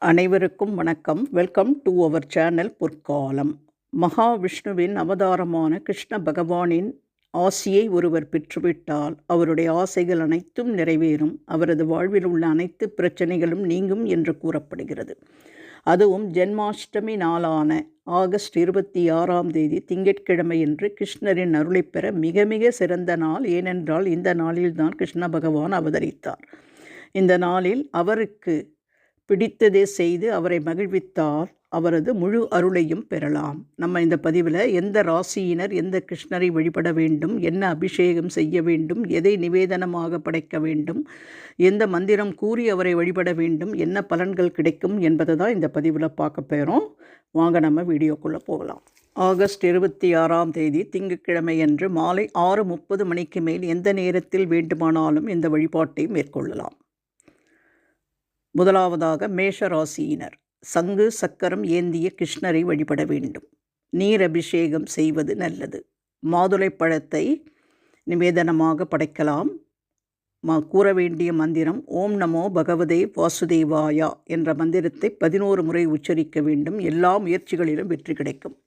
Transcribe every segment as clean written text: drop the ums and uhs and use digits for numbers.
அனைவருக்கும் வணக்கம். Welcome to our channel பொற்காலம். மகாவிஷ்ணுவின் அவதாரமான கிருஷ்ண பகவானின் ஆசியை ஒருவர் பெற்றுவிட்டால் அவருடைய ஆசைகள் அனைத்தும் நிறைவேறும், அவரது வாழ்வில் உள்ள அனைத்து பிரச்சனைகளும் நீங்கும் என்று கூறப்படுகிறது. அதுவும் ஜென்மாஷ்டமி நாளான ஆகஸ்ட் 26ஆம் தேதி திங்கட்கிழமையன்று கிருஷ்ணரின் அருளைப் பெற மிக மிக சிறந்த நாள். ஏனென்றால் இந்த நாளில்தான் கிருஷ்ண பகவான் அவதரித்தார். இந்த நாளில் அவருக்கு பிடித்ததை செய்து அவரை மகிழ்வித்தால் அவரது முழு அருளையும் பெறலாம். நம்ம இந்த பதிவில் எந்த ராசியினர் எந்த கிருஷ்ணரை வழிபட வேண்டும், என்ன அபிஷேகம் செய்ய வேண்டும், எதை நிவேதனமாக படைக்க வேண்டும், எந்த மந்திரம் கூறி அவரை வழிபட வேண்டும், என்ன பலன்கள் கிடைக்கும் என்பதை தான் இந்த பதிவில் பார்க்க போகிறோம். வாங்க நம்ம வீடியோக்குள்ளே போகலாம். ஆகஸ்ட் 26ஆம் தேதி திங்கட்கிழமையன்று மாலை 6:30 மணிக்கு மேல் எந்த நேரத்தில் வேண்டுமானாலும் இந்த வழிபாட்டை மேற்கொள்ளலாம். முதலாவதாக மேஷ ராசியினர் சங்கு சக்கரம் ஏந்திய கிருஷ்ணரை வழிபட வேண்டும். நீர் அபிஷேகம் செய்வது நல்லது. மாதுளை பழத்தை நிவேதனமாக படைக்கலாம். கூற வேண்டிய மந்திரம் ஓம் நமோ பகவதே வாசுதேவாயா என்ற மந்திரத்தை 11 முறை உச்சரிக்க வேண்டும். எல்லா முயற்சிகளிலும் வெற்றி கிடைக்கும்.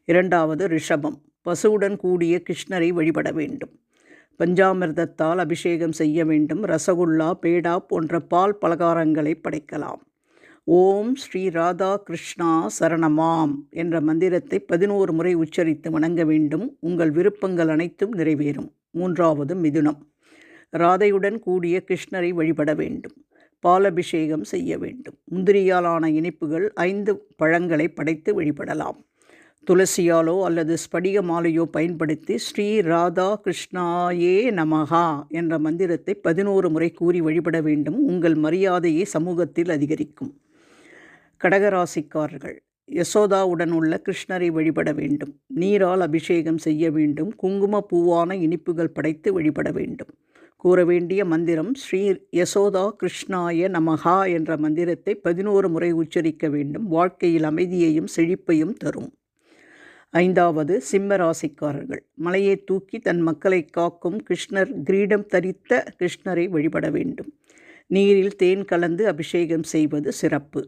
இரண்டாவது ரிஷபம் பசுவுடன் கூடிய கிருஷ்ணரை வழிபட வேண்டும். பஞ்சாமிர்தத்தால் அபிஷேகம் செய்ய வேண்டும். ரசகுல்லா, பேடா போன்ற பால் பலகாரங்களை படைக்கலாம். ஓம் ஸ்ரீ ராதா கிருஷ்ணா சரணமாம் என்ற மந்திரத்தை 11 முறை உச்சரித்து வணங்க வேண்டும். உங்கள் விருப்பங்கள் அனைத்தும் நிறைவேறும். மூன்றாவது மிதுனம் ராதையுடன் கூடிய கிருஷ்ணரை வழிபட வேண்டும். பாலபிஷேகம் செய்ய வேண்டும். முந்திரியாலான இனிப்புகள் 5 பழங்களை படைத்து வழிபடலாம். துளசியாலோ அல்லது ஸ்படிக மாலையோ பயன்படுத்தி ஸ்ரீ ராதா கிருஷ்ணாயே நமஹா என்ற மந்திரத்தை 11 முறை கூறி வழிபட வேண்டும். உங்கள் மரியாதையை சமூகத்தில் அதிகரிக்கும். கடகராசிக்காரர்கள் யசோதாவுடன் உள்ள கிருஷ்ணரை வழிபட வேண்டும். நீரால் அபிஷேகம் செய்ய வேண்டும். குங்கும பூவான இனிப்புகள் படைத்து வழிபட வேண்டும். கூற வேண்டிய மந்திரம் ஸ்ரீ யசோதா கிருஷ்ணாய நமஹா என்ற மந்திரத்தை 11 முறை உச்சரிக்க வேண்டும். வாழ்க்கையில் அமைதியையும் செழிப்பையும் தரும். ஐந்தாவது சிம்ம ராசிக்காரர்கள் மலையை தூக்கி தன் மக்களை காக்கும் கிருஷ்ணர் கிரீடம் தரித்த கிருஷ்ணரை வழிபட வேண்டும். நீரில் தேன் கலந்து அபிஷேகம் செய்வது சிறப்பு.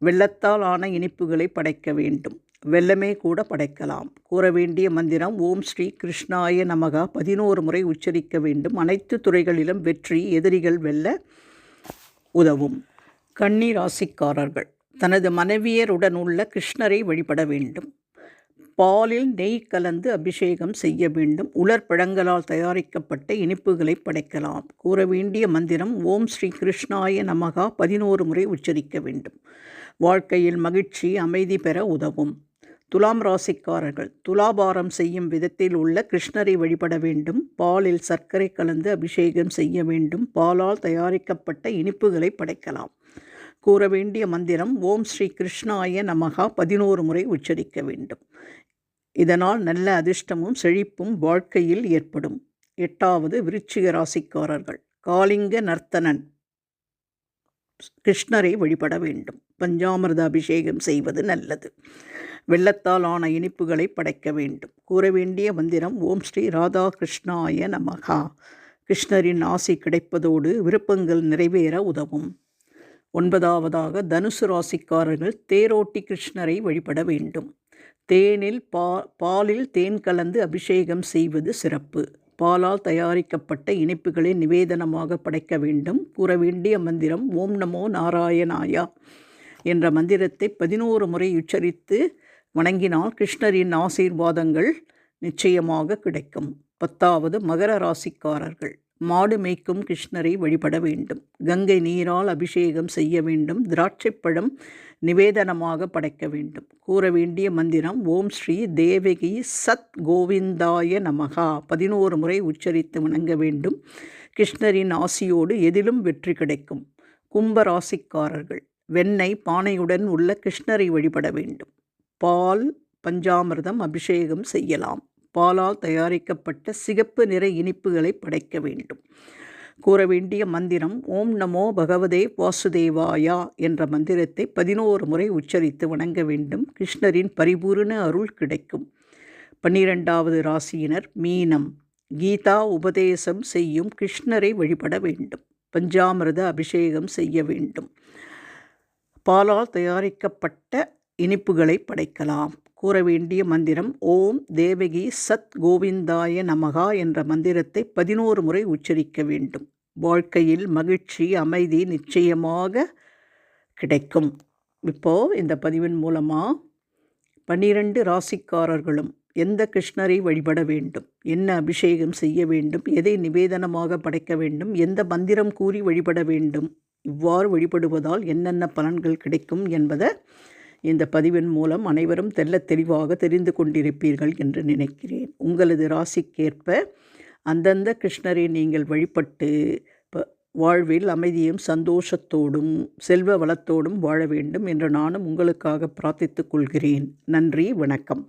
வெள்ளத்தால் ஆன இனிப்புகளை படைக்க வேண்டும். வெல்லமே கூட படைக்கலாம். கூற வேண்டிய மந்திரம் ஓம் ஸ்ரீ கிருஷ்ணாய நமகா 11 முறை உச்சரிக்க வேண்டும். அனைத்து துறைகளிலும் வெற்றி, எதிரிகள் வெல்ல உதவும். கன்னி ராசிக்காரர்கள் தனது மனைவியருடன் உள்ள கிருஷ்ணரை வழிபட வேண்டும். பாலில் நெய் கலந்து அபிஷேகம் செய்ய வேண்டும். உலர்பழங்களால் தயாரிக்கப்பட்ட இனிப்புகளை படைக்கலாம். கூற வேண்டிய மந்திரம் ஓம் ஸ்ரீ கிருஷ்ணாய நமகா 11 முறை உச்சரிக்க வேண்டும். வாழ்க்கையில் மகிழ்ச்சி, அமைதி பெற உதவும். துலாம் ராசிக்காரர்கள் துலாபாரம் செய்யும் விதத்தில் உள்ள கிருஷ்ணரை வழிபட வேண்டும். பாலில் சர்க்கரை கலந்து அபிஷேகம் செய்ய வேண்டும். பாலால் தயாரிக்கப்பட்ட இனிப்புகளை படைக்கலாம். கூற வேண்டிய மந்திரம் ஓம் ஸ்ரீ கிருஷ்ணாய நமகா 11 முறை உச்சரிக்க வேண்டும். இதனால் நல்ல அதிர்ஷ்டமும் செழிப்பும் வாழ்க்கையில் ஏற்படும். எட்டாவது விருச்சிக ராசிக்காரர்கள் காளிங்க நர்த்தனன் கிருஷ்ணரை வழிபட வேண்டும். பஞ்சாமிர்த அபிஷேகம் செய்வது நல்லது. வெள்ளத்தால் ஆன இனிப்புகளை படைக்க வேண்டும். கூற வேண்டிய மந்திரம் ஓம் ஸ்ரீ ராதா கிருஷ்ணாய நமகா. கிருஷ்ணரின் ஆசி கிடைப்பதோடு விருப்பங்கள் நிறைவேற உதவும். ஒன்பதாவதாக தனுசு ராசிக்காரர்கள் தேரோட்டி கிருஷ்ணரை வழிபட வேண்டும். தேனில் பாலில் தேன் கலந்து அபிஷேகம் செய்வது சிறப்பு. பாலால் தயாரிக்கப்பட்ட இனிப்புகளை நிவேதனமாக படைக்க வேண்டும். கூற வேண்டிய மந்திரம் ஓம் நமோ நாராயணாயா என்ற மந்திரத்தை 11 முறை உச்சரித்து வணங்கினால் கிருஷ்ணரின் ஆசீர்வாதங்கள் நிச்சயமாக கிடைக்கும். பத்தாவது மகர ராசிக்காரர்கள் மாடு மேய்க்கும் கிருஷ்ணரை வழிபட வேண்டும். கங்கை நீரால் அபிஷேகம் செய்ய வேண்டும். திராட்சைப்பழம் நிவேதனமாக படைக்க வேண்டும். கூற வேண்டிய மந்திரம் ஓம் ஸ்ரீ தேவகி சத் கோவிந்தாய நமகா 11 முறை உச்சரித்து வணங்க வேண்டும். கிருஷ்ணரின் ஆசியோடு எதிலும் வெற்றி கிடைக்கும். கும்ப ராசிக்காரர்கள் வெண்ணெய் பானையுடன் உள்ள கிருஷ்ணரை வழிபட வேண்டும். பால் பஞ்சாமிர்தம் அபிஷேகம் செய்யலாம். பாலால் தயாரிக்கப்பட்ட சிகப்பு நிற இனிப்புகளை படைக்க வேண்டும். கூற வேண்டிய மந்திரம் ஓம் நமோ பகவதே வாசுதேவாயா என்ற மந்திரத்தை 11 முறை உச்சரித்து வணங்க வேண்டும். கிருஷ்ணரின் பரிபூர்ண அருள் கிடைக்கும். 12வது ராசியினர் மீனம் கீதா உபதேசம் செய்யும் கிருஷ்ணரை வழிபட வேண்டும். பஞ்சாமிர்த அபிஷேகம் செய்ய வேண்டும். பாலால் தயாரிக்கப்பட்ட இனிப்புகளை படைக்கலாம். கூற வேண்டிய மந்திரம் ஓம் தேவகி சத் கோவிந்தாய நமகா என்ற மந்திரத்தை 11 முறை உச்சரிக்க வேண்டும். வாழ்க்கையில் மகிழ்ச்சி அமைதி நிச்சயமாக கிடைக்கும். இப்போது இந்த பதிவின் மூலமாக 12 ராசிக்காரர்களும் எந்த கிருஷ்ணரை வழிபட வேண்டும், என்ன அபிஷேகம் செய்ய வேண்டும், எதை நிவேதனமாக படைக்க வேண்டும், எந்த மந்திரம் கூறி வழிபட வேண்டும், இவ்வாறு வழிபடுவதால் என்னென்ன பலன்கள் கிடைக்கும் என்பதை இந்த பதிவின் மூலம் அனைவரும் தெளிவாக தெரிந்து கொண்டிருப்பீர்கள் என்று நினைக்கிறேன். உங்களது ராசிக்கேற்ப அந்தந்த கிருஷ்ணரை நீங்கள் வழிபட்டு வாழ்வில் அமைதியும் சந்தோஷத்தோடும் செல்வ வளத்தோடும் வாழ வேண்டும் என்று நானும் உங்களுக்காக பிரார்த்தித்துக் கொள்கிறேன். நன்றி, வணக்கம்.